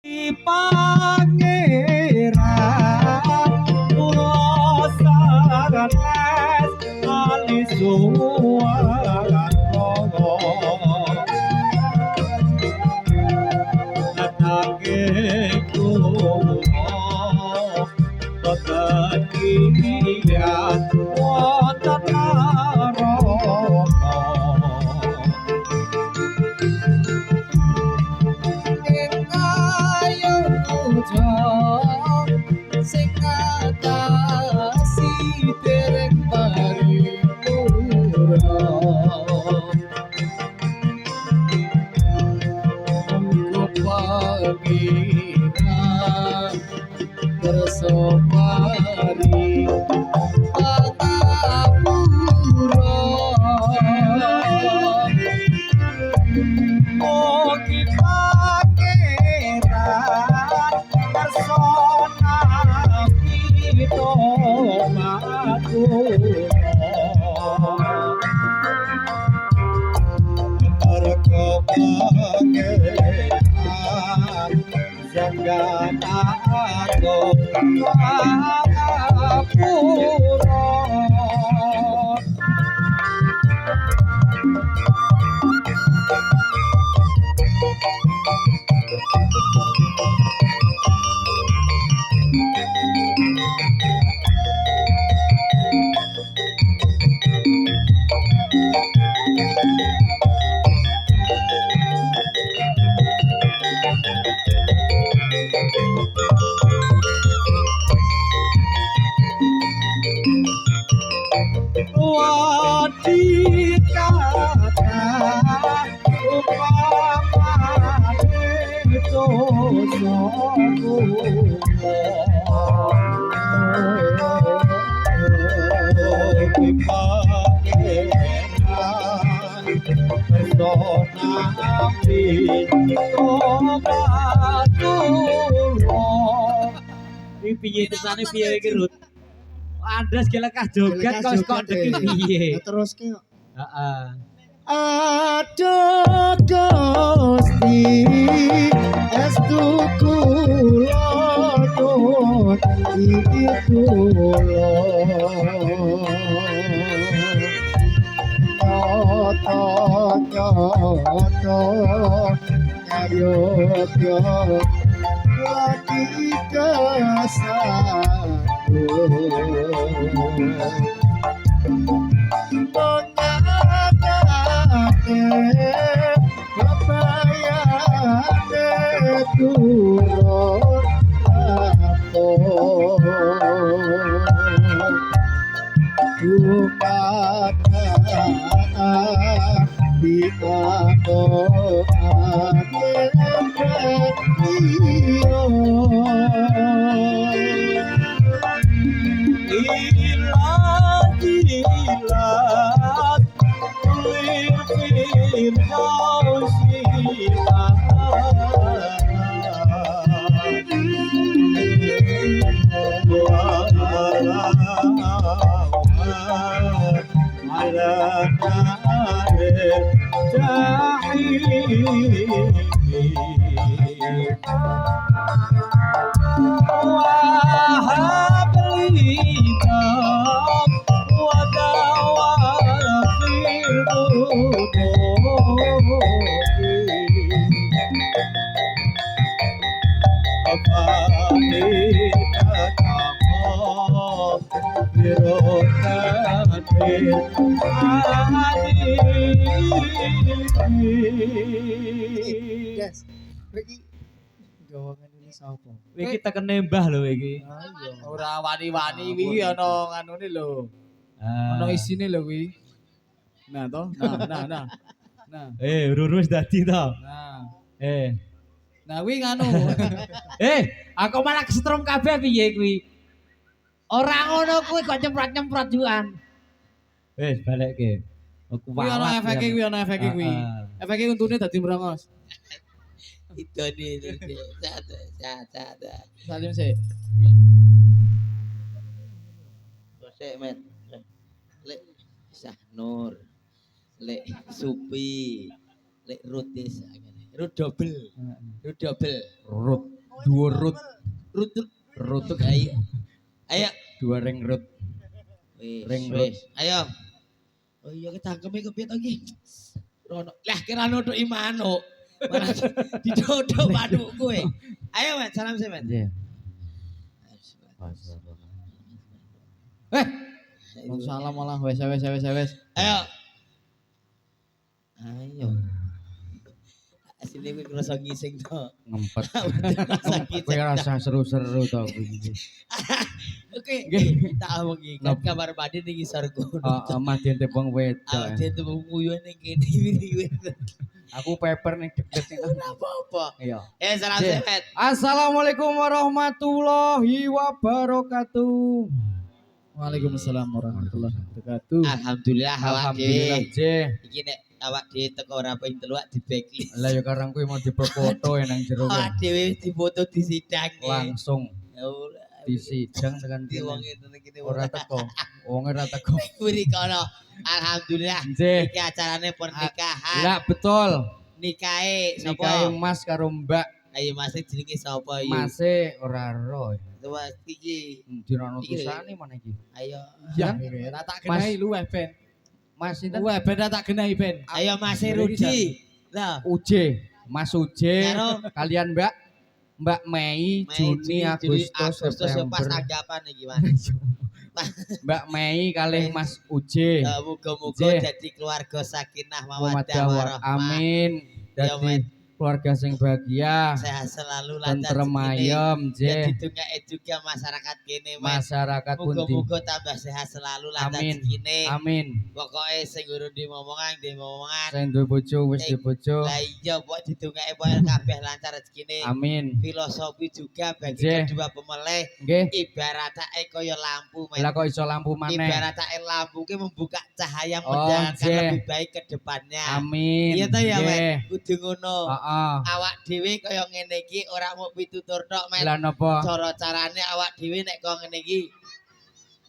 Pangeran Pulosanes alisuan kogo Nange kumo Kebahagiaan wonten naraka sing ngatasi dereng paripurna kepangiran bersopari patapura Mugi pangeran persona pito Merga pangeran jangan aku pangapura Wadikata upamane dosa Iki piye tesane piye iki Rut? Andas gelekah joget kok deki piye? Terus ki kok. Heeh. Aduh Gusti estu kula nyuwun iki kula nyoto kayodya lagi kesatu Mengatake bebayane turun lapor Dumadaan ditakoake iyo Ilat Kulir Firdausi Ala narir jahim Wahab lidah wadawafir Yes. Iki gawangan ini sapa? Iki teken nembah lho iki. Ora wani-wani iki ana nganune lho. Ana isine lho kuwi. Nah toh, nah. Rurus dadi to. Nah. Nah kuwi nganu. Aku malah kesetrum kabeh piye kuwi? Ora ngono kuwi kok nyemprot-nyemprot juan. Balekke. Aku Kuwi ana efeke kuwi. Efeke untune dadi mrongos. Itu nih, Salim sih. Kosek met, lek Sahnur, lek Supi, lek Rutis, Rut double, Rut Dua rut. Rut. Rut tuh Ayo. Ayo. dua ring rut. Ring rut. Ayo. Oh iya ketangkeme kepiye to iki? Rono. Lah kira nutuk imano. Malah didodok manuk kowe. Ayo, Mas, salam sih, Mas. Iya. Eh, Salam malah wes. Ayo. Ayo. Asline kowe ngrasa ngising to. ngempet. Sakit. Kowe rasa seru-seru to kuwi. Oke. Tak wengi kamar mandi ning isor kono. Heeh, Madyan tepung wedok. Awak dhewe nguyuh ning kene wiwit. Aku paper ning deket ning. Ora apa-apa. Iya. Salam Cek. sehat. Assalamualaikum warahmatullahi wabarakatuh. Waalaikumsalam warahmatullahi wabarakatuh. Alhamdulillah awak Alhamdulillah, dhewe. Jeh. Iki nek awak dhewe teko ora ping telu di backlist. Lah ya karang kuwi mau diperfoto nang jero kuwi. Awak dhewe difoto di sidang. Langsung Ya Allah. disidang tekan Di kene. wong itu kene Ora teko. Wong ora teko. Buri kono. Alhamdulillah. Jeh. Iki acarane pernikahan. Ya betul. Nikahe Nikahe sapa? Mas karo Mbak. Ayo Mas jenenge sapa iki? Mase ora ro. Tuwa iki. Dinono tusane mana iki? Ayo. Ya, ora tak genahi luweh ben. Mas sinten? Luweh ben ora tak genahi ben. Ayo Mas Rudi. Lah, Uje. Mas Uje Karo? kalian Mbak Mei, Juni, Agustus, pas September. anggapan iki Mas. Mbak Mei kalih Mas Uje. Muga-muga Jeh. dadi keluarga sakinah mawaddah Muhammadiyah warahmah. Amin. Ya, Dadi keluarga sing bahagia, Sehat selalu lancar tentrem rezekine. ayem, Jadi Jeh. dongake juga masyarakat kene Mas. Masyarakat pundi. Muga-muga tambah sehat selalu lancar Amin. rezekine. Amin. Pokoke sing urung dimomongan dimomongan. Sing duwe bojo wis di bojo. Lah iya pok didongake pokoke kabeh lancar rezekine. Amin. Filosofi juga bagi Jeh. kedua pemelih Nggih. ibaratake kaya lampu men. Lah kok iso lampu maneh? Ibaratake lampu ki membuka cahaya Oh, menjalankan Jeh. lebih baik ke depannya. Amin. Iya ta ya, Nggih. men. Kudu ngono. Heeh. Awak dhewe kaya ngene iki ora mau pitutur tok, men. Lah napa? Cara carane awak dhewe nek kok ngene iki.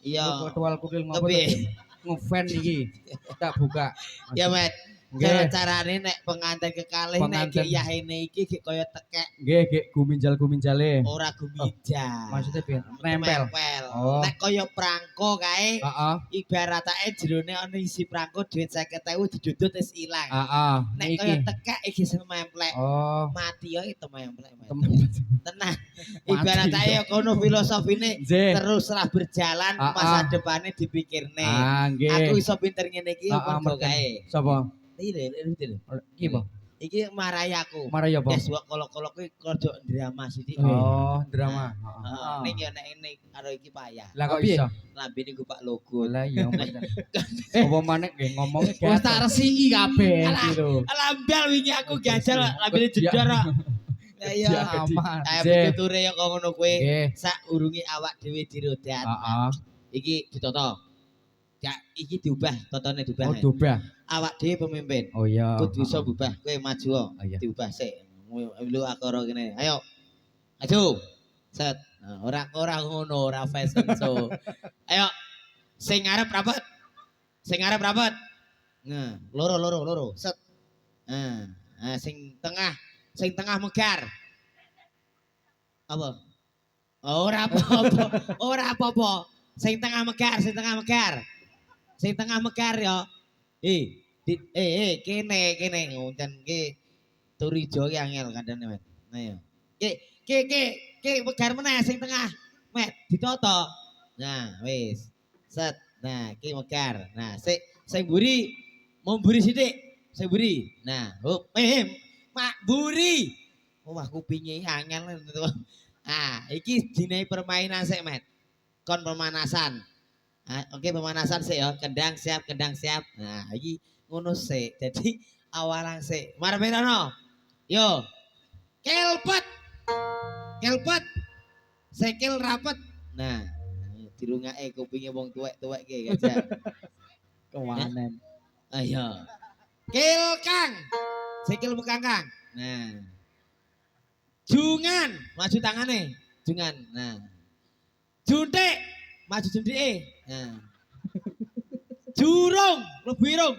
Iya. Tual kukil ngopo? Kepiye? Ngefan iki. Tak buka. Ya, men. Nggih. Cara carane nek pengantin kekalih nek Pengantin. iki yahene iki gek kaya tekek Nggih, nggih guminjal-guminjale. ora gumijal. Maksudnya piye? Nempel. Oh. Nek kaya prangko kae Heeh. ibaratake jerone ana isi prangko duit 50.000 didudut wis ilang. Heeh. Nek Niki. kaya tekek iki sing memplek. Oh. Mati yo itu memplek. Temen. Tenang. Mati Ibaratake yo. ya kono filosofine Nggih. teruslah berjalan masa depane dipikirne. Ah, nggih. Aku iso pinter ngene iki mergo kae. Sapa? Iki lho. Iki apa? Iki marayaku. Marah ya apa? Wes kolok-kolok kuwi kodok drama sithik. Oh, drama. Heeh. Heeh. Ning yo nek ini karo iki payah. Lah kok Piye? iso? Lambene ku Pak Logo. Lah iya bener. Apa maneh nggih ngomongnya Wis tak resiki kabeh iki lho. Lambal wingi aku gajal lambene jedar kok. Ya iya aman. Ayo Jeh. pituture ya kok ngono kowe. Nggih. Sak urunge awak dhewe dirodat. Heeh. Iki ditoto. Ya iki diubah, totone diubah. Oh, dobah. Awak dhewe pemimpin. Oh iya. Kudu iso ubah. Kowe maju kok. Oh, iya. Diubah sik. Lu akara kene. Ayo. Maju. Set. Nah, ora ngono, ora fashion show. Ayo. Sing ngarep rapet. Sing ngarep rapet. Nah, loro. Set. Nah, sing tengah megar. Apa? Ora apa-apa. Ora apa-apa. Sing tengah megar. Sing tengah megar ya. Kene ngoncen ki turijo ki angel kandhane met. Nah ya. Ki megar meneh sing tengah. Met ditoto. Nah, wis. Set. Nah, ki megar. Nah, sing mburi mau mburi sithik. Sing mburi. Nah, hop. Mak mburi. Wah, kupinge angel. Ah, iki dinae permainan sik, Met. Kon pemanasan. Oke pemanasan sih ya, kendang siap. Nah, iki ngono sih. Jadi awalan sih. Marperono. Yo. Kelpet. Sekil rapet. Nah, dirungake kupinge wong tuwek-tuwek ki gajah. Kewanen. Ayo. Kilkang. Sikil bekangkang. Nah. Jungan, maju tangane. Jungan. Nah. Juntik, maju juntike. Nah. Jurung, lebirung.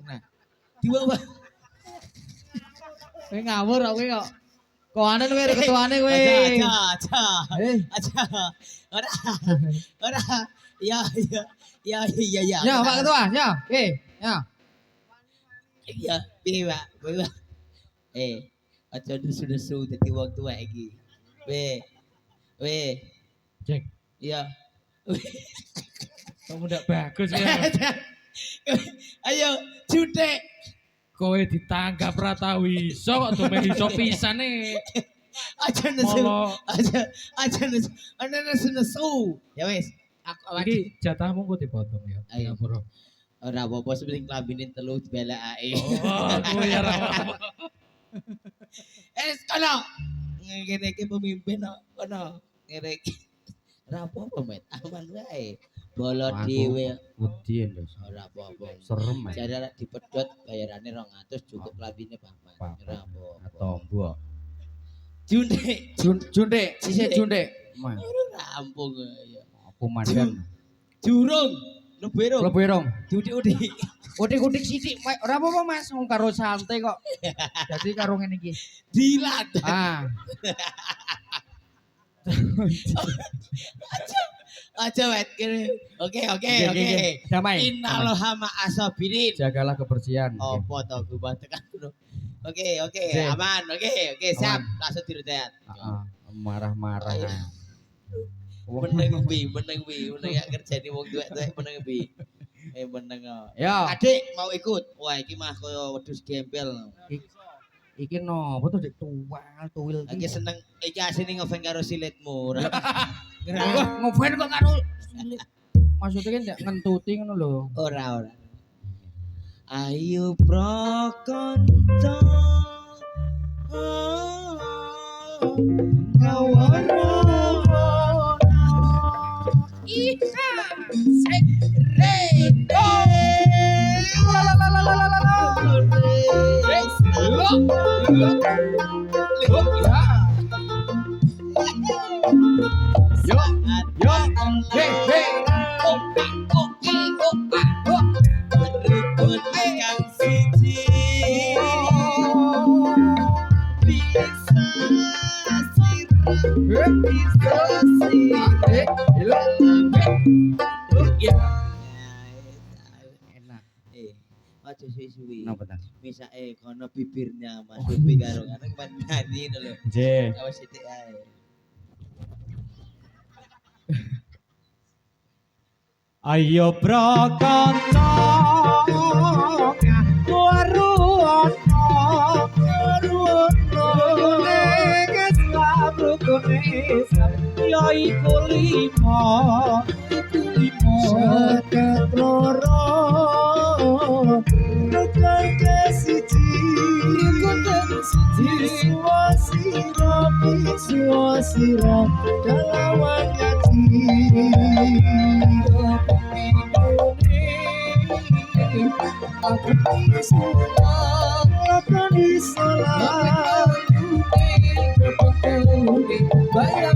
Nah. Dibawa. Kowe ngawur kok kowe kok. Koane kowe ketuane kowe. Aja. Eh, Aja. Ora. Ora. Ya. Ya. ya Pak Ketua, ya. Oke, ya. Ya, piye, Pak? Piye, Pak? Aja nesu-nesu dadi wong tuwa iki. Weh. Cek. Iya. Kamu ndak bagus ya. Ayo, jutek. Kowe ditanggap ra tau iso kok domen iso pisane. Aja nesu. Molo Aja nesu. Ana nesu-nesu. Ya wis, aku awake iki jatahmu kok dipotong ya. Ayo. Ngapura. ora apa-apa sepenting klambine telu dibelekake. Oh, kowe ya ra apa. Kono. Ngene iki pemimpin kok kono. Ngene iki. Ora apa-apa, Met. Aman wae. Bolo dhewe. Wedi lho. Ora apa-apa. Serem ae. Jare arek dipedhot bayarane 200 cukup klambine paman. Ora apa-apa. Tombo. Junde. Junde, isih junde. Mas, Rampung ya. apa mandan? Jurung. Lebero. Lebu rong. Udik-udik. Udik-udik sithik, ora apa-apa Mas, wong karo santai kok. Dadi karo ngene iki. Dilat. Ah, Aja wet kene. Oke. damai. Innaloha ma'asabirin. Jagalah kebersihan. Apa to gubah tekan kudu. Oke, Oke. aman. Oke, siap. Aman. Langsung dirutet. Heeh, marah-marah. Ayo. Wong- Meneng ya kerjane wong tuwek-tuwek meneng bi. Meneng. Ya, Adik mau ikut. Wah, iki mah koyo wedhus gembel. iki nopo tuh Dik tuwil Iki seneng iki asine ngefan karo silitmu. Ngofen kok karo maksudnya kan ndak ngentuti ngono lho. Ora. Ayo prakonco. Enak. Aja suwi-suwi. Napa ta? Bisa kono bibirnya Mas Upi karo ngono kan nyanyi lho. Nggih. Awas sithik ae. Ayo prakanca ya iku lima seket loro tekan kesiji suasira kalawan ngaji aku disolah bayar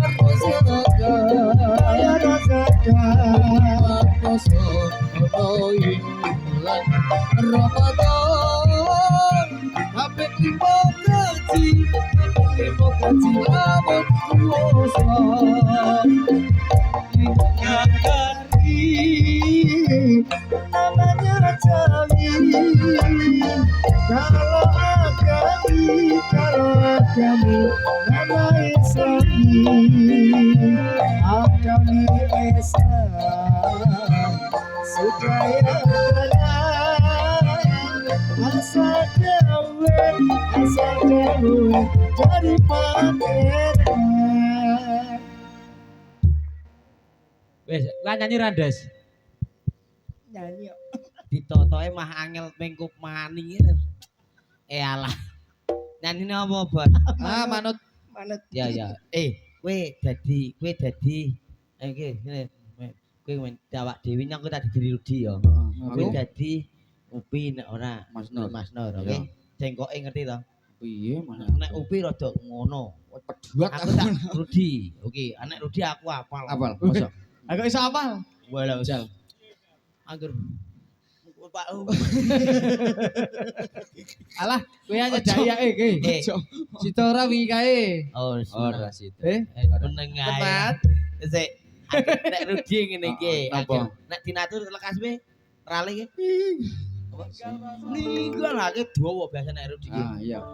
bulan Ramadan sampai lima gaji abad puasa nyakari namanya cari kalau agami nama Islami agami Islam supaya asal dawe dari pangeran. Wes, lah nyanyi Randes. Nyanyi kok. Ditotoke mah angel mengkup maning itu. Alah. Nyanyine apa, Bos? Manut. Ya. Kowe dadi iki ngene. Kowe men awak dhewe nyang kowe tak dadi Rudi ya. Kowe dadi Upi nek ora Mas Nur. oke. Cengkoke ngerti to? Piye Mas? Nek Upi rada ngono. Pedhuat Aku tak Rudi. Oke, anak Rudi aku apal. Apal, mosok. Aku iso apal. Wala usah. Angger bapakmu. Alah, kowe aja jayake iki. Sitora wingi kae. Oh, Ora situ. meneng ae. Tepat. Sik. Nek Rudi ngene iki. Napa? Nek dinatur lekas we rale iki. Ninggal lagi dawa biasa nek Rudi iki. Ah, iya.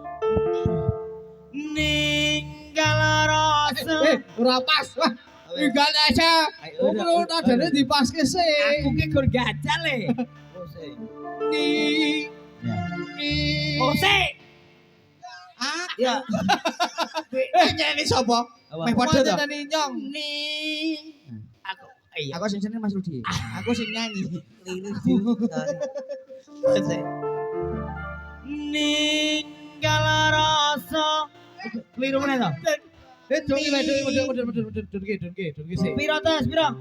Ninggal rasa. Ora pas. Wah, ninggal aja. Ayo, Perlu nadane dipaske sih. Aku ki gur gajal e. Oh, sik. Ni. Oh, sik. Ya. Nyanyi sapa? Meh Padha to. Nyanyi nyong. Ni. Aku iya. Aku sing seneng Mas Rudi. Aku sing nyanyi. Liru. Sik. Ninggal rasa. Liru meneh to? Dongi dongi sih. Piro tes, piro?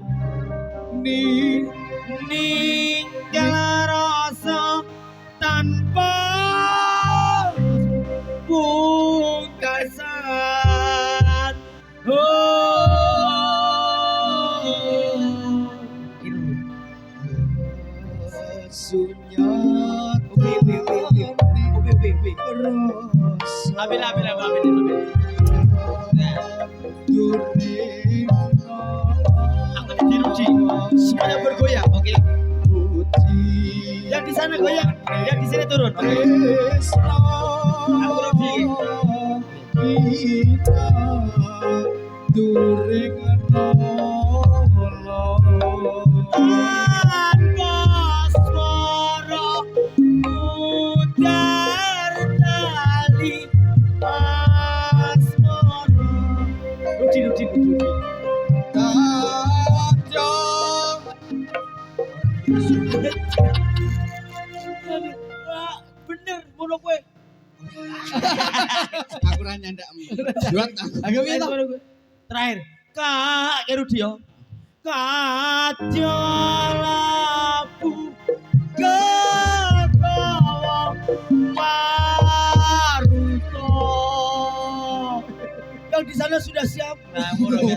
Ninggal rasa tanpa pungkasan. Sunyat. Ambil. Aku di Rudi. Semuanya bergoyang, oke? Yang di sana goyang, yang di sini turun, oke? Aku Rudi. Tanpa suara mudar tali asmara. Rudi. Bener, ngono kowe. Aku ra nyandak. Juat aku. Agak piye to? Terakhir, Kak Rudi yo. Kajalapu kekawa maruto. Yang di sana sudah siap. Nah, ngono aku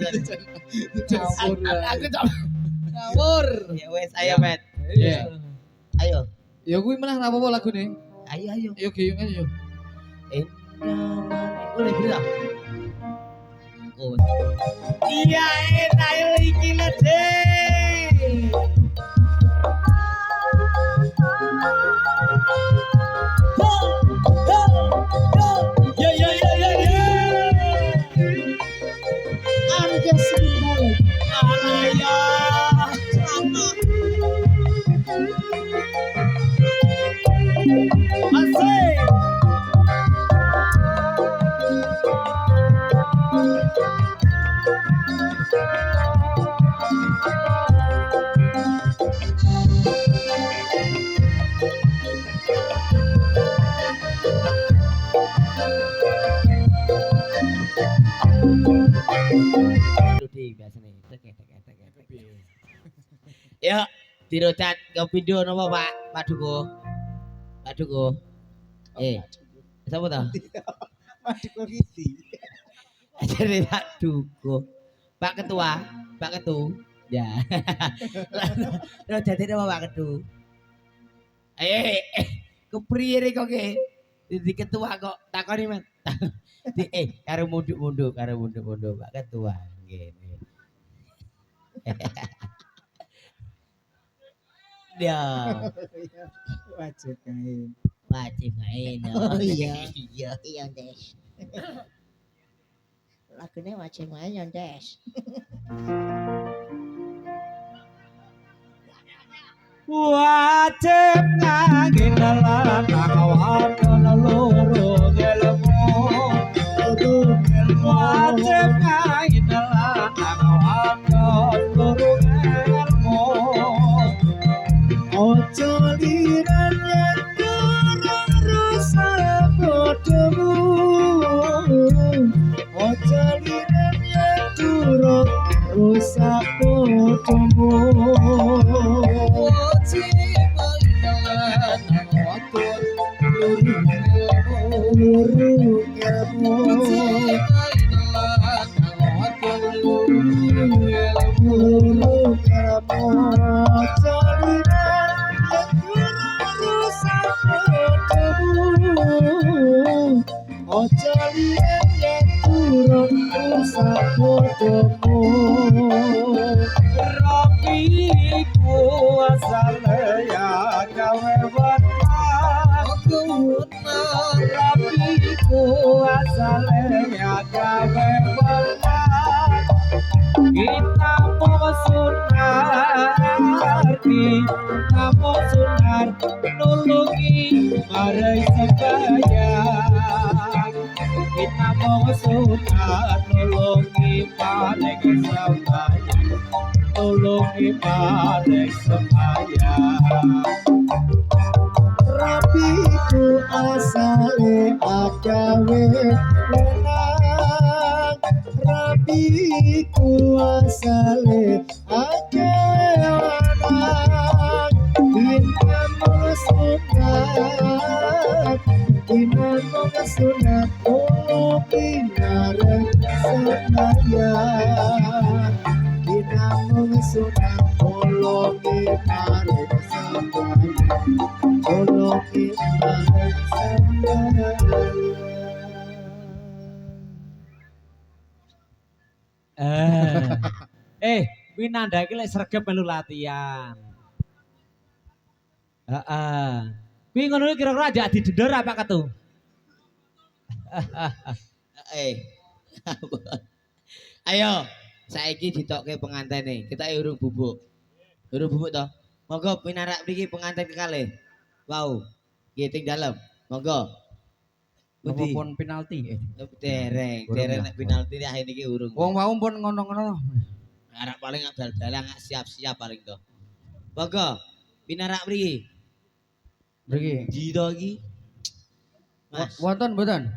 Ngawur. ya wes ayo met. Iya. Ayo. Ya kuwi menah apa lagune? Ayo. Ayo geyong aja yo. Udah bilang. Oh. Iya enak iki lede. Ya. Anda sendiri. Alaya. Asik. Rudi biasanya. Ya, dirocat kepindo napa Pak Duko? Pak Duko. Sapa ta? Pak Duko iki. Jadi Pak Duko. Pak Ketua, Pak Ketu. Ya. Lah dadi napa Pak Ketu? Kepriye kok ke? Di ketua kok takoni men. Karo munduk-munduk Pak Ketua. Ngene. Ya. Wajib kae. Wajib main. Oh iya. Iya. Iya, Des. Lagune wajib main ya, Des. Wajib nganginalan kawan loro ngelmu. Wajib nganginalan kawan loro ngelmu. Ojo liran yen durung rusak bodohmu. Ojo liran yen durung rusak bodohmu. Ilmu sakutumu Rapiku asale ya gawe wenang Rapiku asale ya gawe wenang Kita mau sunar nulungi marai sembahyang Kita mau sunar nulungi marai sembahyang Nulungi marai sembahyang Rapiku asale agawe wenang Rapiku asale agawe wenang Iman mo sunat Olo pinarang sembahyang Iman mo sunat Olo pinarang sembahyang Olo pinarang sembahyang kuwi nandhake lek sregep melu latihan. Heeh. Kuwi ngono kira-kira aja didendor apa ketu? Ayo, saiki ditokke pengantene. Kita urung bubuk. Urung bubuk toh. Monggo pinarak mriki pengantin kekalih. Wow. Nggih teng dalem. Monggo. Budi Pun penalti. dereng nek penalti akhir niki urung. Wong mau pun ngono-ngono. Arek paling abal-balan gak siap-siap paling to. Monggo pinarak mriki. Mriki. Di to iki. Mas, Wonten mboten?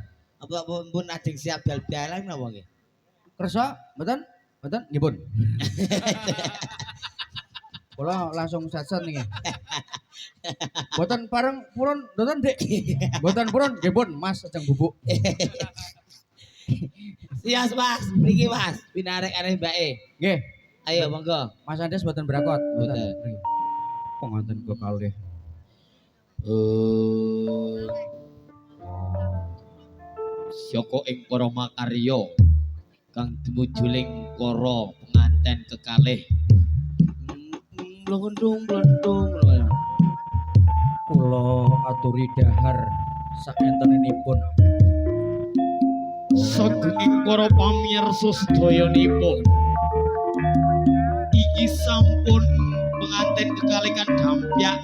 apa pun ajeng siap bal-balan napa nggih? Kersa mboten? Mboten nggih pun. Kula langsung saset niki. Mboten pareng purun mboten Dik. Mboten purun nggih pun Mas ajeng bubuk. Sias Mas, mriki Mas, pinarak arek mbake. Nggih, Ayo monggo. Mas Andes mboten berakot. Mboten. Mriki. Pengantin kekalih. Syoko ing para makarya kang tumujuling para penganten kekalih. Blondong. Kula aturi dahar saentenipun. Sagenging para pamirsa sedayanipun. Iki sampun pengantin kekalih kan dampyak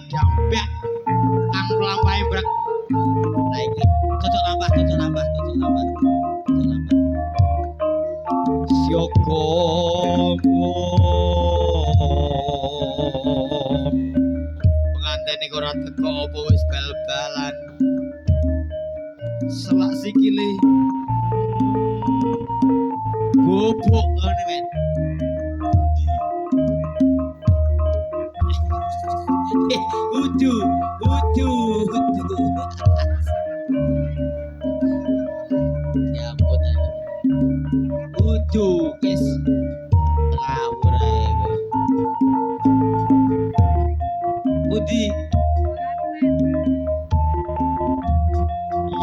kang mlampahi brak. Nah iki cocok nambah. Syoko pengantin iku ora teko apa wis bal-balan. Selak sikile gobok ngene men. Udu. Ya ampun. Udu guys. Ngawur ae kowe. Budi.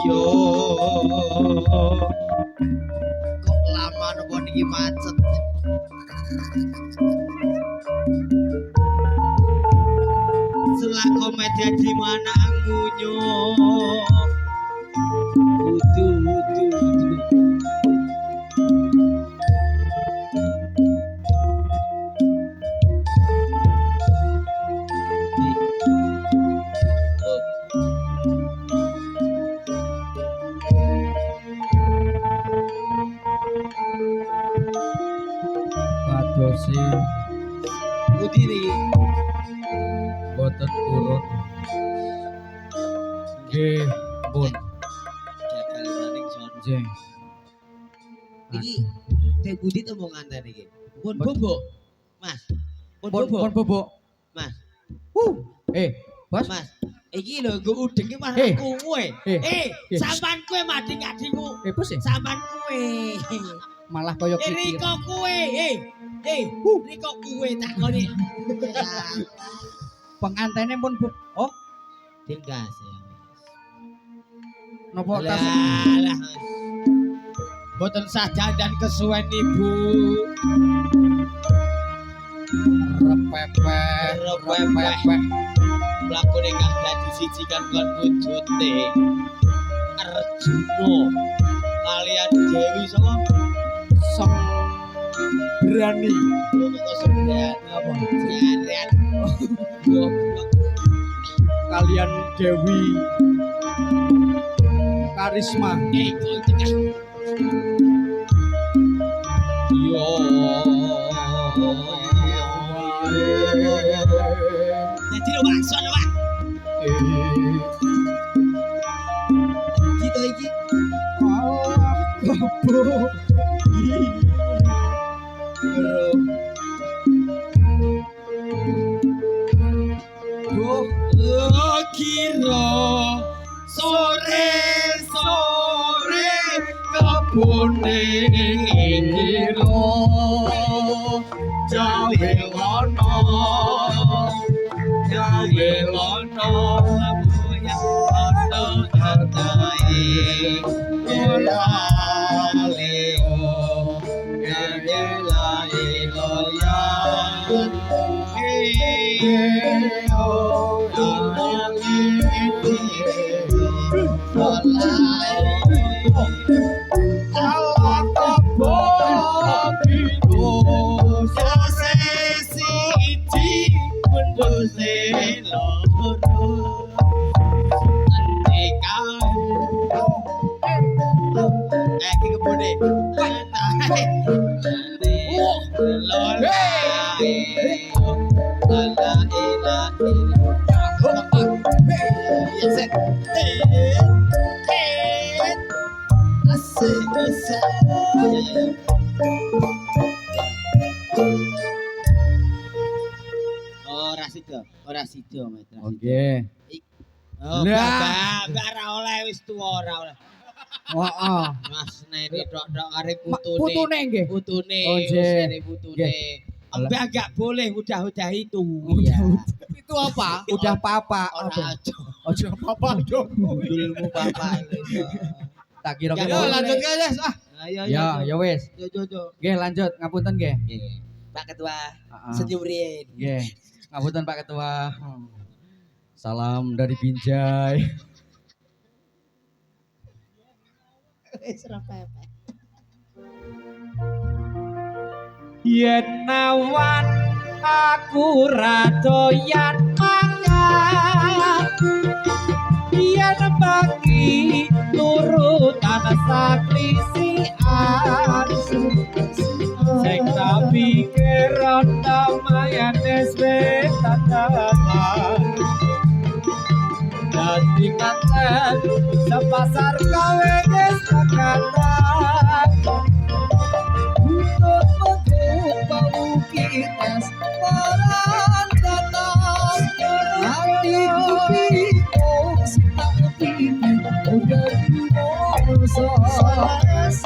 Yo kok lama nopo niki macet. Selak komedia di mana ngunyo. Udu. Kadosi Budi niki. boten purun. Nggih, pun Gagal maning son. jeng. Iki Teh Budi to mau nganten iki. Pun bobok. Mas. Pun Pun bobok. bobok. Mas. Bos. Mas. Iki lho nggo udeng iki malah Eh. kowe. Eh. Sampan kowe mading-adingku. Bos ya? Sampan kowe. Malah koyo kikir. Riko kowe. Riko kowe takoni. Pengantene pun oh, Tinggas ya. napa tas Alah. Boten saja dan kesuwen ibu. Repepeh. Lakune kang dadi siji kan kon wujute. Arjuna kalian Dewi sapa? Sang berani. Kok sebenarnya apa? Jarian. Goblok. Kalian Dewi Karisma. Iku tengah. Yo. Jadi lo bakso lo Pak. Kita iki Goblok. kira sore kebune kira jawe lono tatae ora leo Ora sida, Mas. Oke. Oh, Lah. Mbak ora oleh wis tuwa ora oleh. Heeh. Mas nene tok arep putune. Putune nggih. Putune, Oh, wis nggih. nene putune. Mbak gak boleh udah itu. Itu apa? Udah papa. Ora aja. Ojo papa dong. Dulmu bapak itu. Tak kira Ya, kira. lanjut ke Yes. Ayo. Ya wis. Yo. Nggih lanjut ngapunten nggih. Pak Ketua, Heeh. senyum riyen. Nggih. Ngapunten Pak Ketua. Salam dari Binjai. Wis repepe. Yen nawan aku ra doyan mangan, yen bagi turutan saklisian, sing tak pikir lumayan wis tatanan. Dadi kanten sepasar gawe wis takaran. Untuk bau kitas orang datang, hatiku bingung tapi udah dimoso. Terus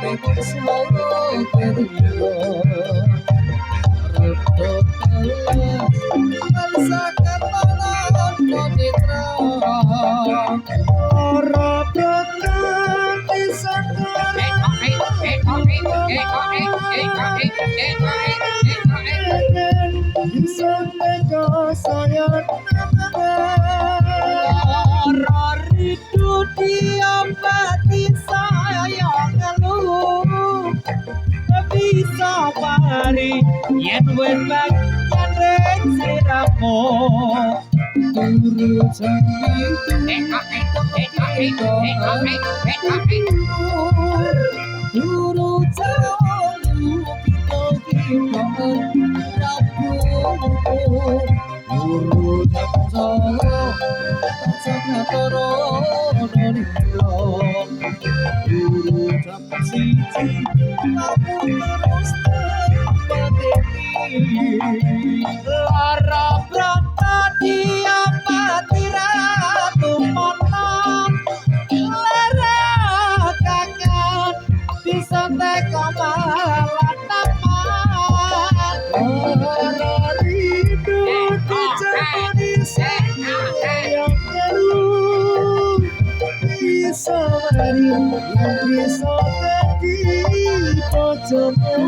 tengok solo kedua, redok telas, merasakan malam konitra. Orang datang di sana. Itu dia pati sayang ngeluh bisa pari yen wis bagian rek siramu turu turu jalu kita urut solo tansah toro nonilo urut siji lamun terus terjadi lara brata diapati ratu monong lara kangen disantek kamalan taman lara rindu dicampuri sayang baru bisa yang bisa dadi bojomu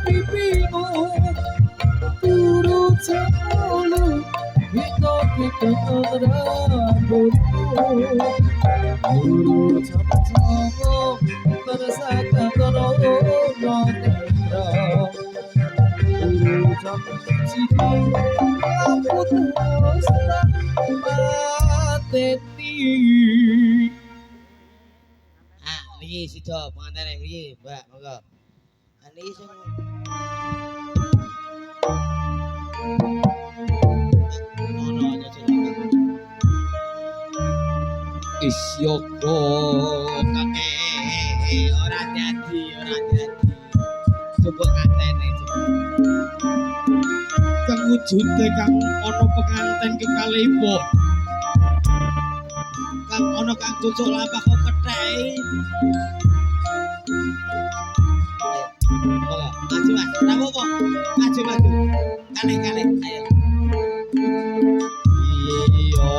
pipimu turut selalu kita rambutmu turut sama bersama tolong ucap cinta aku terus tak pateti. Ah, niki sida pengantene niki, Mbak, monggo. Ah niki sing ono aja jenenge. Isyoko kakek ora dadi. Coba ngantene coba. Kang wujude kang ana penganten kekalihipun. Kang ana kang cucuk lampah kok ketheki. Maju Mas, ora apa-apa. Maju. Kalih, ayo. Iya.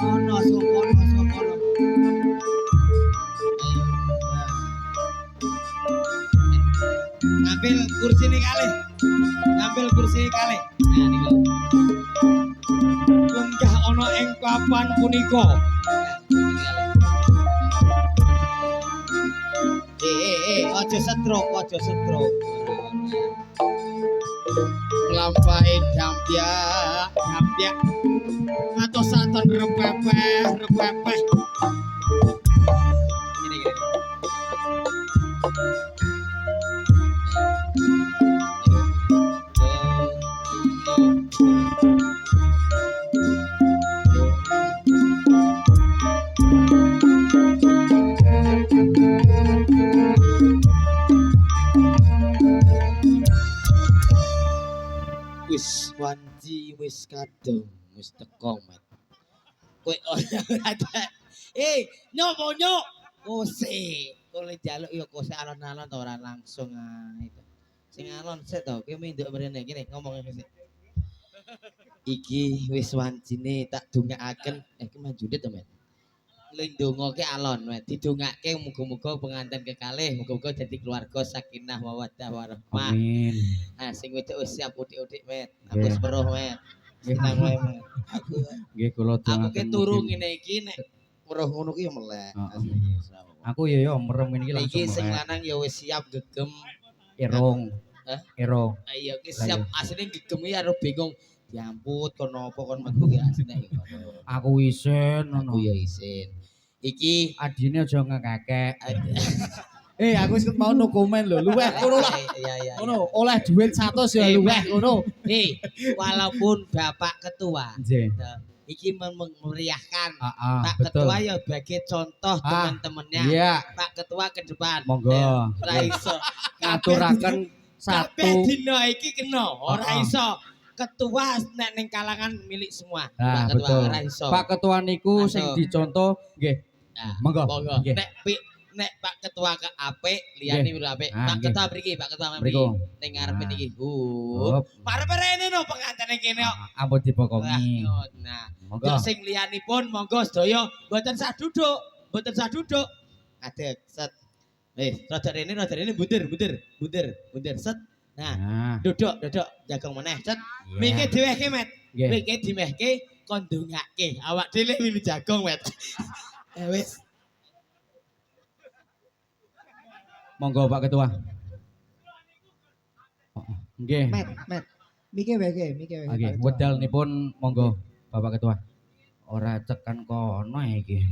Rono sokono. Ngambil kursi ini kalih. Nah niku. Lenggah ana ing papan punika. Aja stroke. Melampaui dampyak. Ngatosaken repepeh. Gini. Wis wanci wis kadung wis teko Mat. Kowe ora ada. Nyok. Kose. Kowe njaluk ya kose alon-alon to ora langsung ae to. Sing alon sik to, kowe minduk mrene kene ngomong sik. Iki wis wancine tak dongaaken ki manjune to, Mat. Lindonga ki alon, Mat. Didongake muga-muga pengantin kekalih, muga-muga dadi keluarga sakinah mawaddah warahmah. Amin. Nah, sing wedok wis siap udik-udik, Met. Aku wis weruh, Met. Senang wae, Met. Nggih kula Aku ki dongaken turu mugi. ngene iki nek weruh ngono ki ya melek. Heeh. Aku ya merem ini langsung Iki sing melek. lanang ya wis siap gegem. Irung. Hah? Irung. Ayo ki siap asline gegem iki karo bingung. Diamput kon napa kon metu ki asline ya. Aku isin Aku ngono. ya isin. Iki Adine aja ngekekek. Aku wis mau no komen lho, luweh ngono lah. Iya. Ngono, oleh duit 100 ya luweh ngono. Walaupun Bapak Ketua Nggih. iki memeriahkan. Heeh, Pak betul. Ketua ya sebagai contoh teman-temannya. Iya, Pak Ketua ke depan. monggo. Ora iso. Ngaturaken Kabeh satu. dina iki kena, ora Heeh. iso. Ketua nek ning kalangan milik semua. Nah, Pak Ketua betul. ora iso. Pak Ketua niku Aso. sing dicontoh nggih. Nah, Monggo. Nggih. Nek Pak Ketua ke apik, liyane ora apik. Ah, Pak nggih. Ketua mriki, Pak Ketua mriki. Mriku. Ning ngarepe Ah. niki. Hop. Marep rene no pengantene kene kok. Ampun dibokongi. Nah, Monggo. Yo sing liyanipun monggo sedaya mboten sah duduk. Adek set. Rada rene bunder set. Nah, Nah, duduk jagong meneh set. iya. Miki diwehke, Met. Nggih. Miki dimehke kon ndongake. Awak dhewe wilu jagong, Met. Wis. Monggo Pak Ketua. Nggih. Met. Mike wege. Nggih, wedal nipun monggo Bapak Ketua. Ora cekan kono iki.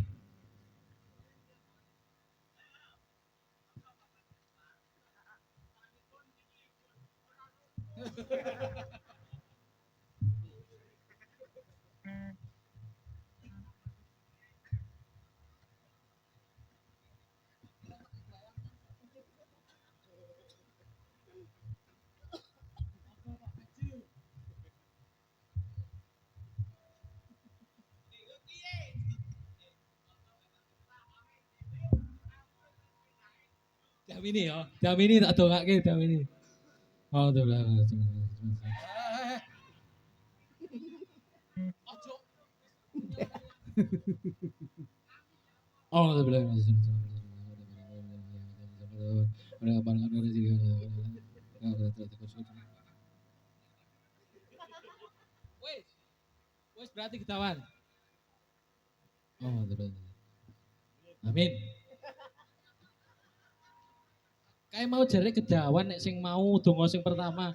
Damini tak dongake damini. Oh, tuh lah. Oh, bilang. Wes berarti ketahuan. Oh, betul. Amin. Kayak mau jare kedawan nek sing mau donga sing pertama.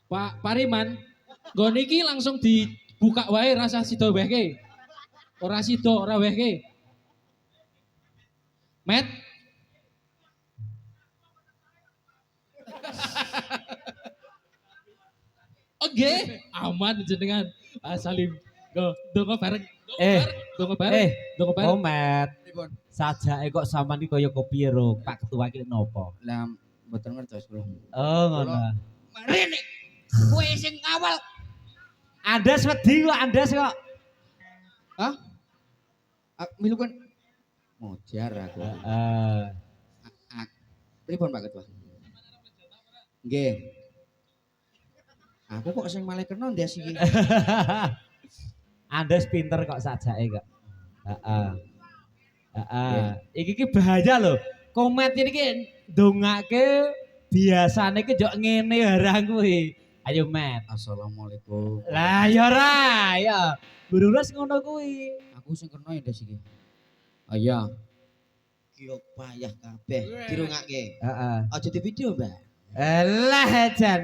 Pak Pariman, nggon iki langsung dibuka wae rasa sida wehke. Ora sida, ora wehke. Met. Oke, aman jenengan. Salim. Go, donga bareng. Donga bareng. Donga bareng. Komet. Sajake kok sampean iki kaya kopi ro, Pak Ketua iki napa? Lah mboten ngertos kula. Oh, ngono. Rene, kowe sing awal. Andas wedi kok, andas kok. Hah? Milu kan mojar aku. Heeh. Pripun Pak Ketua? Nggih. Aku kok sing malah kena ndas iki. Andas pinter kok sajake kok. Heeh. Heeh. Iki bahaya lho. Komet iki ndongake biasane ki njok ngene barang kuwi. Ayo Met. Assalamualaikum. Lah ya ora, ya. Burures ngono kuwi. Aku sing kena ndas iki. Oh iya. Ki payah kabeh dirungake. Heeh. Aja di video, Mbak. Elah Jan.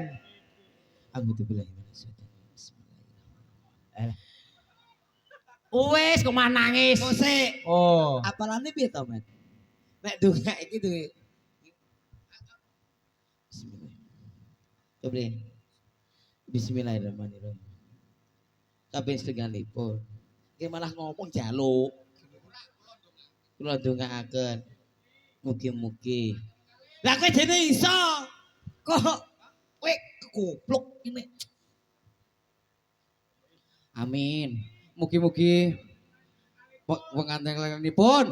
Aku dibilang Bismillahirrahmanirrahim. Wes kok nangis. Mosek. Oh. Apalane piye to, Met? Nek donga iki tuh. Bismillah. Coba. Bismillahirrahmanirrahim. Kabeh segalipun. Ki malah ngomong jaluk. Kula ndongaaken. Mugi-mugi. Lah kowe dene iso. Kok kowe goblok ini. Amin. Mugi-mugi pengantenipun.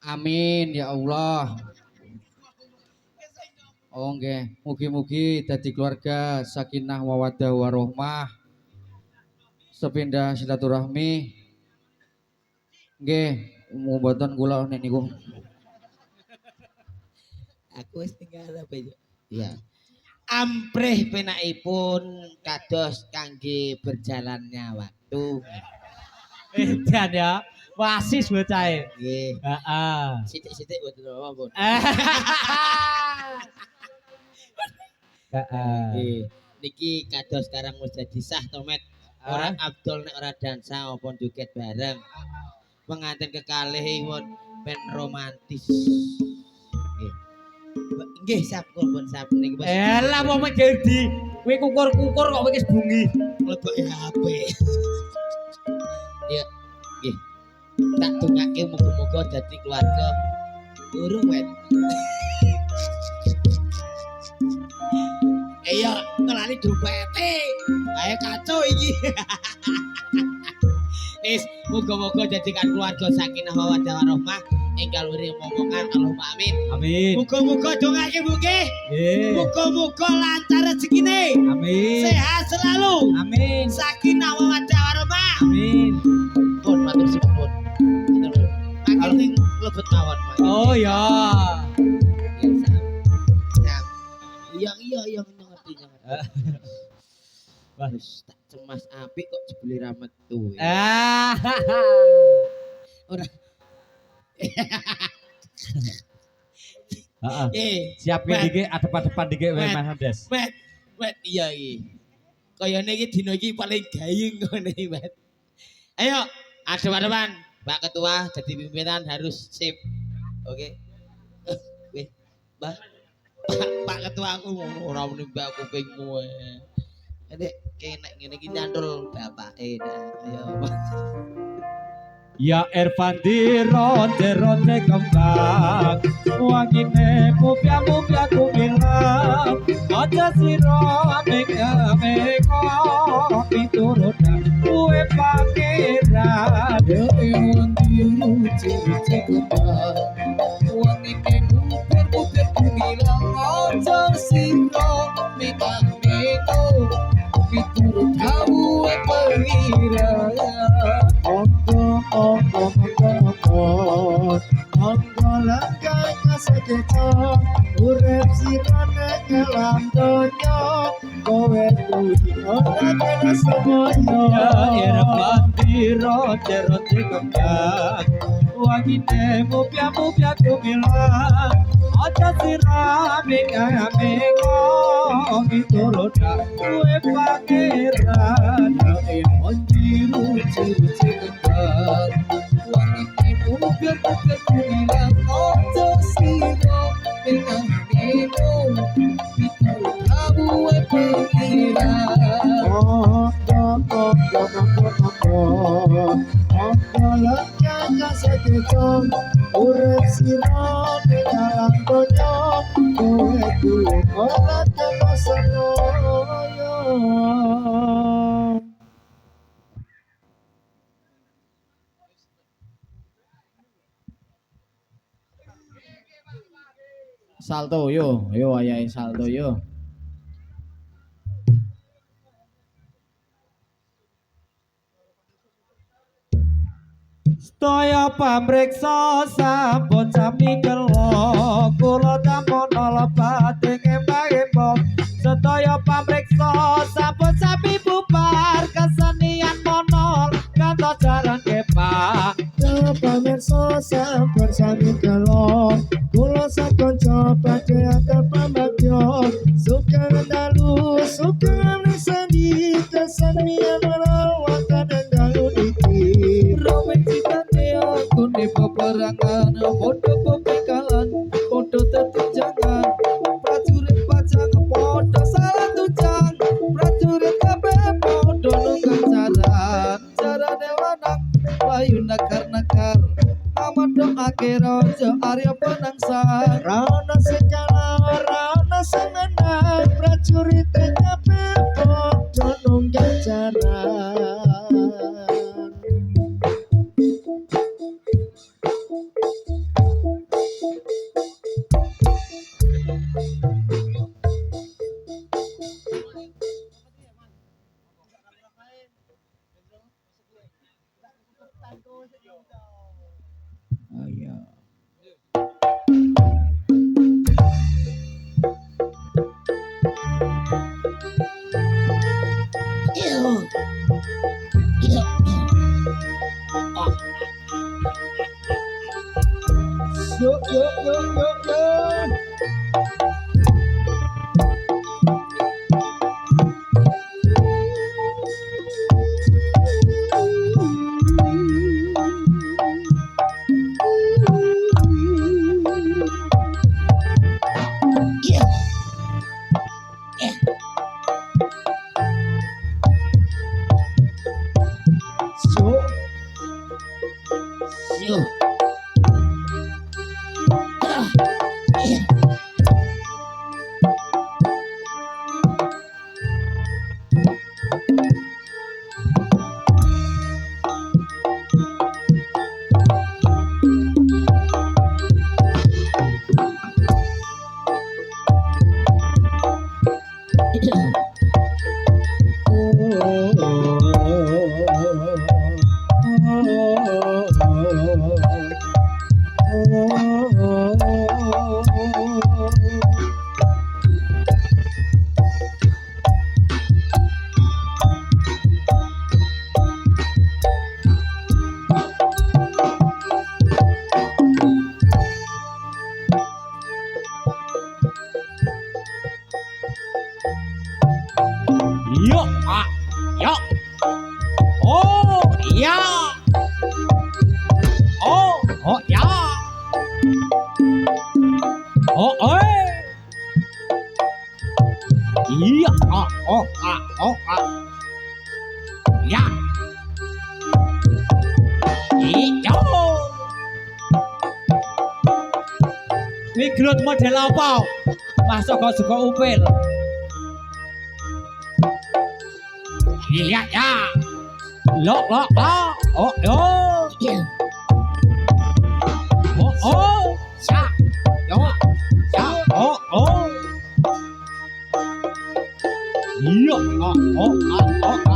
Amin ya Allah. Oh nggih, mugi-mugi dadi keluarga sakinah mawaddah warahmah. Sepindah silaturahmi. Nggih, mboten kula nek niku. Aku wis tinggal apa ya? Iya. Amprih penakipun kados kangge berjalannya waktu. Jan ya. Wasis bocahe. Nggih. Heeh. Sithik-sithik mboten apa-apa. Heeh. Nggih. Niki kados sekarang wis dadi sah to, Met. Ora abdol nek ora dansa maupun joget bareng. Pengantin kekalih pun ben romantis. Nggih. Nggih, sampun pun sampun niki Bos. Elah wong mikir di kowe kukur-kukur kok wis bungi. Mleboke HP. Ya, nggih. Tak dongake muga-muga dadi keluarga. Urung, Met. Iya, ngelani dompete. Ayo kacau iki. Wis, muga-muga jadikan keluarga sakinah mawaddah warahmah enggal wiri momongan Allahumma amin. Amin. Muga-muga dongake nggih. Nggih. Muga-muga lancar rezekine. Amin. Sehat selalu. Amin. Sakinah mawaddah warahmah. Amin. Pun matur suwun. Matur ning lebet mawon. Oh ya. Iya ngerti. Wah. Wis tak cemas apik kok jebule ra metu. Ora. Heeh. Siap iki adep-adepan iki wae Mas Andes. Wet iya iki. Kayane iki dina iki paling gayeng ngene iki, Wet. Ayo, adep-adepan. Pak Ketua jadi pimpinan harus sip. Oke. Weh, Mbah. Pak Ketua aku ora muni mbak kuping kowe. Nek kenek ngene iki nyandul bapake dah. Ayo. Ya Ervandi ronde kembang wangine mupya kumilang aja siro meko pituruna kue pangeran Ewanti ruci kembang. Wangine muter kumilang aja kang kasekeco urip sirane kelam donya kowe kuwi ora kena semoyo irfan biro cerote kembang wangine mupya kumilang aja sirame kame miturut kue pangeran Jiru jiru kembar wangine mupya kumilang ojo siro pengang nemo miturut kamu pengiran urip sirane kelam donya kowe kuwi ora kena semoyo salto yo ayahe salto yo Sedaya pamriksa sampun sami kelo kula tampun lebat ing embang-embang sedaya pamriksa sampun sami bubar kesenian monol kantos jalan kepang pamirsa sampun sami kelo kula sakonco badhe atur pambagyo sugeng dalu sugeng sandi kesenian rawatan dalu iki Romen citateo kune peperangan podo pepekalan podo tetujangan prajurit pajang podo salah tujang prajurit kabeh podo nunggang jarane lanang layu nakar amadong akeh raja Arya penangsang rana sekala rana semenang prajurit kabeh padha nunggang jaran Migrut model apa? Masuk kok suka upil. Iya ya. Lo. Oh yo. Oh. Ya. Yo. Ya. Oh. Iya. Oh.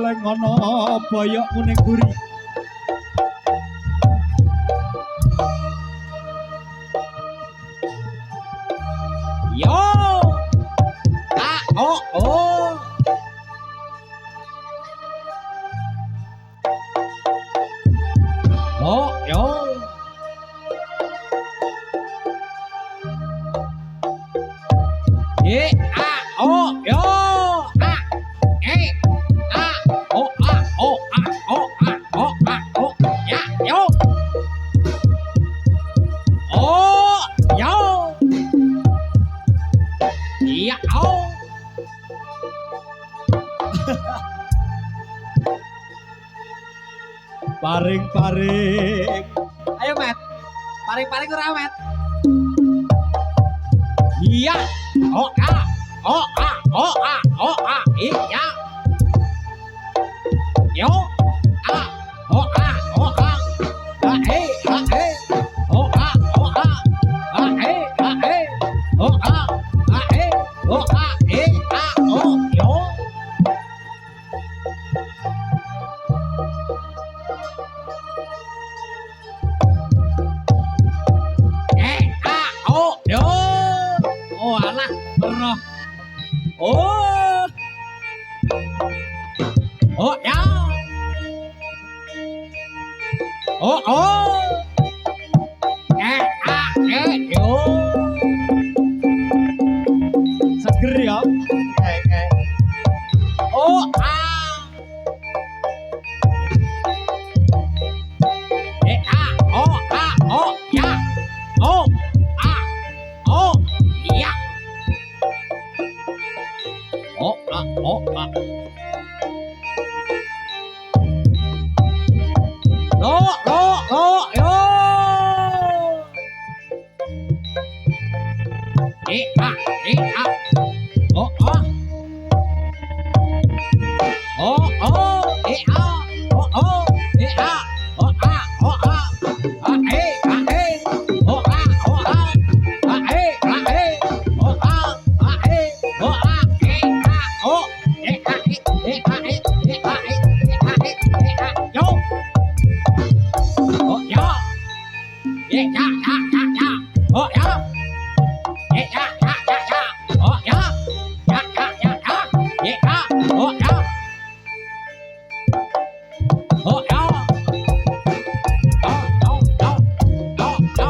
oleh ngono boyokmu ning buri. Yo. Ah, oh, oh. Oh, yo. Ye, ah, oh, yo. Ah, eh, ah, oh, ah, oh, ah, oh, ah, oh, ah, oh, ya, yo. Oh, yo. Iya, oh. Paring-paring. Ayo, Met. Paring-paring ora, Met. Iya. Oh, ah. Oh, ah. Oh, ah. Oh, ah. Iya. Yo. Ah. Oh, ah. Oh, ah. Ah, eh. Ah, eh. Oh, ah. Oh, ah. Ah, eh. Ah, eh. Oh, ah. Ah, eh. Oh, ah. Eh. Ah. Oh, yo. Oh, yo. Oh, alah, pernah. Oh. Oh, ya. Oh, oh. Yo. Seger ya. Oh, ah. Oh, ah, oh, ya. Oh, ah, oh, ya. Oh, ah, oh, ah. Lo, yo. Ah. Oh, ah. Oh, oh, ah. Oh, oh, ah. Oh, ah, oh, ah. Ah, oh, ah, oh, ah. Ah, oh, ah. Ah, oh, ah. Oh, yo. Oh, ya. Ya. Oh, ya. Ya. Oh, ya. Ya. Ya.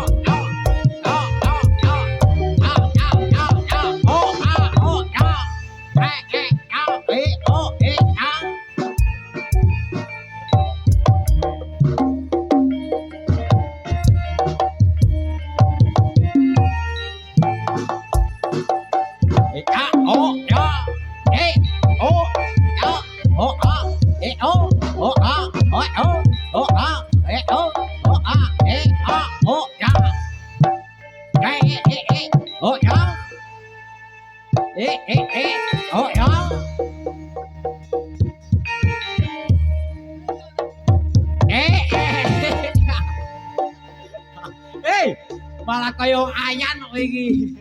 Oh, ya. Oh, ya. Oh, ya. Malah kaya ayan kok iki.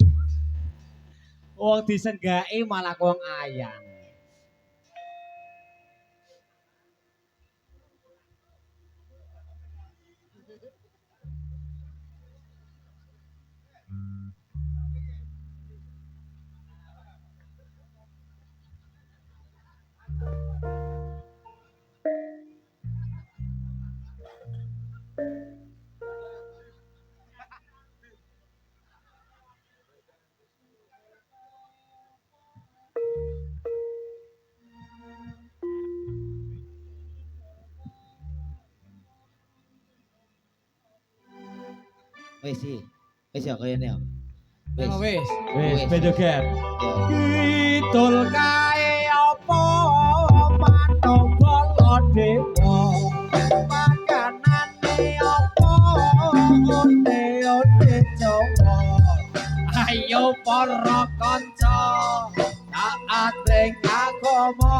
Wong disenggaki malah wong ayan. Wis sih. Wis ya kaya ini ya. Wis. Wis bedogan. Ya. Kidul kae apa patobola dewa. Makanane apa onte Jawa. Ayo para kanca taat ing agama.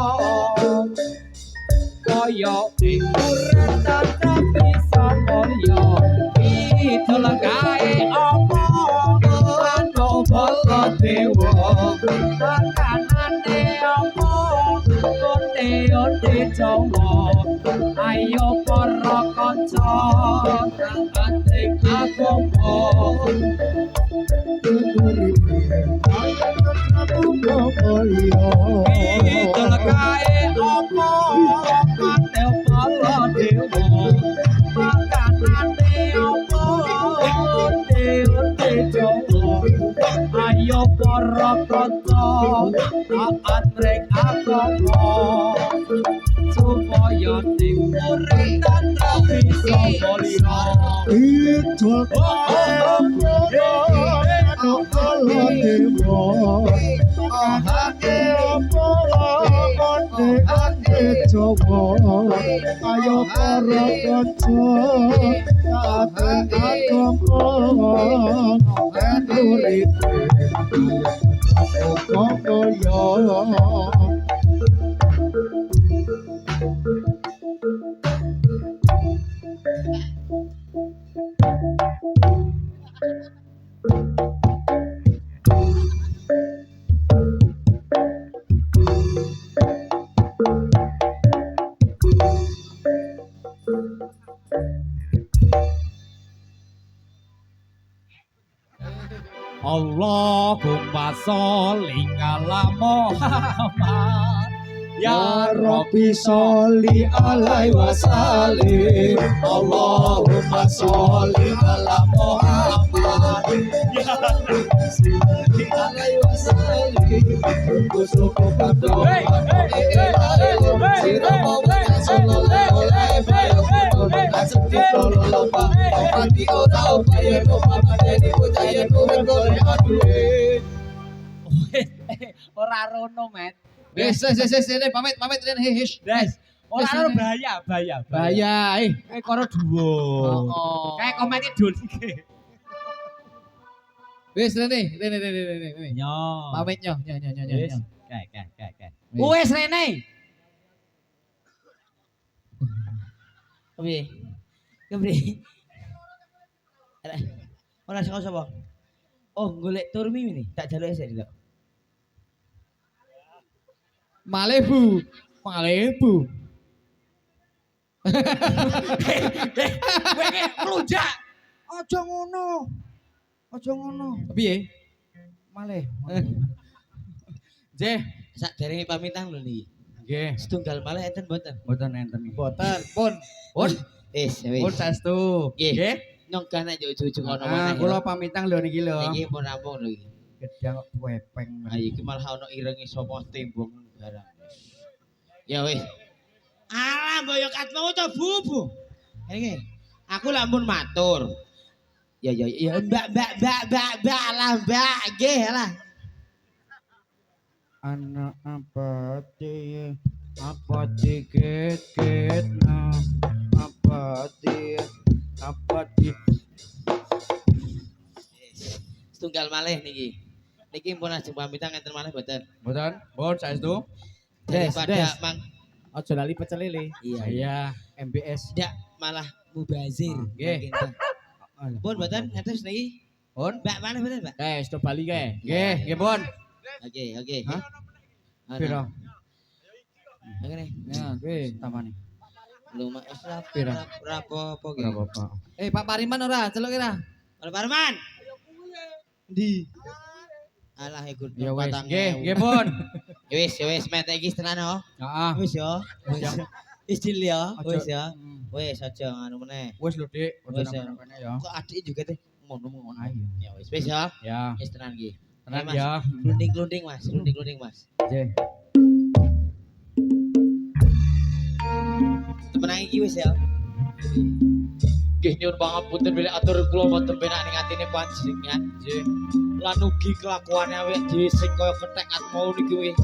Kaya ing urip tetep bisa mulya. Kidul kae apa patobola dewa. Makanane apa onte onde Jawa ayo para kanca ate agama Idul kae apa kate para dewa makanane apa onde Jawa ayo para kanca taat rek agama supaya ning urip tanpa bisa mulya Idul ayo para kanca taat agama ben urip kaya Allahumma sholli ala Muhammad Ya Rabbi sholli alaihi wasallim Allahumma sholli ala Muhammad Ya Rabbi sholli alaihi wasallim Kusuku kabdo Sirama wa sallallahu alaihi wasallam Asati tolong Pati ora upaya Muhammad budaya kuwen aduh ora rono met Wes, pamit Ren hish. Des ora rono bahaya Bahaya, karo dhuwur Oh. kayak komedi dul iki Wes Rene. nyo Pamit nyo. wis kayak wis Rene Kepiye? Kepiye? Ora sapa? Oh, golek turmi ini. Tak jaluk sik lho. Malebu. kowe klujak Aja ngono. Piye? Malih. Jeh. Sak derenge pamitan lho niki. Nggih. Setunggal malih enten mboten? Mboten enten. Mboten. Pun. Wis. Pun saestu. Nggih. Nyongkah nek ujug-ujug ono Ah, maneh. kula pamitan lho niki lho. Iki pun rampung lho iki. Gedang wepeng. Ah iki malah ono irenge sapa tembung barang. Ya wis. Alah boyo katmu to bubu. Iki. Aku lampun matur. Ya mbak lah mbak nggih lah. Anak apa tiket apa di Setunggal malih niki. Niki pun ajeng pamitan ngenten malih mboten. Mboten, pun saestu. Daripada mang Aja lali pecel lele. iya. Saya MBS. Ndak malah mubazir. Nggih. Pun mboten ngetes niki. Pun, Mbak mana mboten, Mbak? sto Bali kae. Nggih, pun. Oke. Hah? Ana. Piro? Ngene. Ya, kuwi tamane. Luma esra Piro? rapo Ora apa-apa. Pak Pariman ora, celuk kira. Pak Parman. Ndi? Alah iku Ya wis, nggih, pun. Ya wis, met iki tenan oh. Heeh. Wis ya. Wis dil ya. Aja. Wis ya. Wis aja ngono meneh. Wis lho, Dik. Wis, ya. Kene ya. Kok adik juga teh ngono. Ayo. Ya wis ya. Ya, Wis tenan iki. tenan Mas. ya. Glunding-glunding Mas, glunding-glunding Mas. Nggih. Temenang iki wis ya. Nggih nyuwun pangapunten bilih atur kula mboten penak ning atine panjenengan. Nggih. Lan ugi kelakuane awake dhewe sing kaya kethek mau niki wis.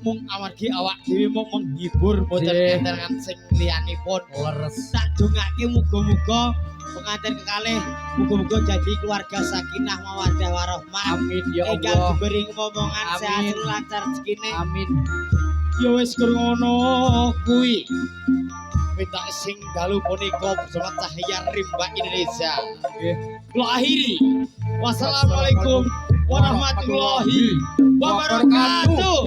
Mung amargi awak dhewe mung menghibur mboten Nggih. enten sing liyanipun. Leres. Tak dongake muga-muga pengantin kekalih muga-muga jadi keluarga sakinah mawaddah warahmah. Amin ya Enggal Allah. diberi ngomongan Amin. sehat lancar rezekine. Amin. Ya wis ngono kuwi. Minta sing dalu punika bersama Cahaya Rimba Indonesia. Nggih. Kula akhiri. Wassalamualaikum warahmatullahi wabarakatuh.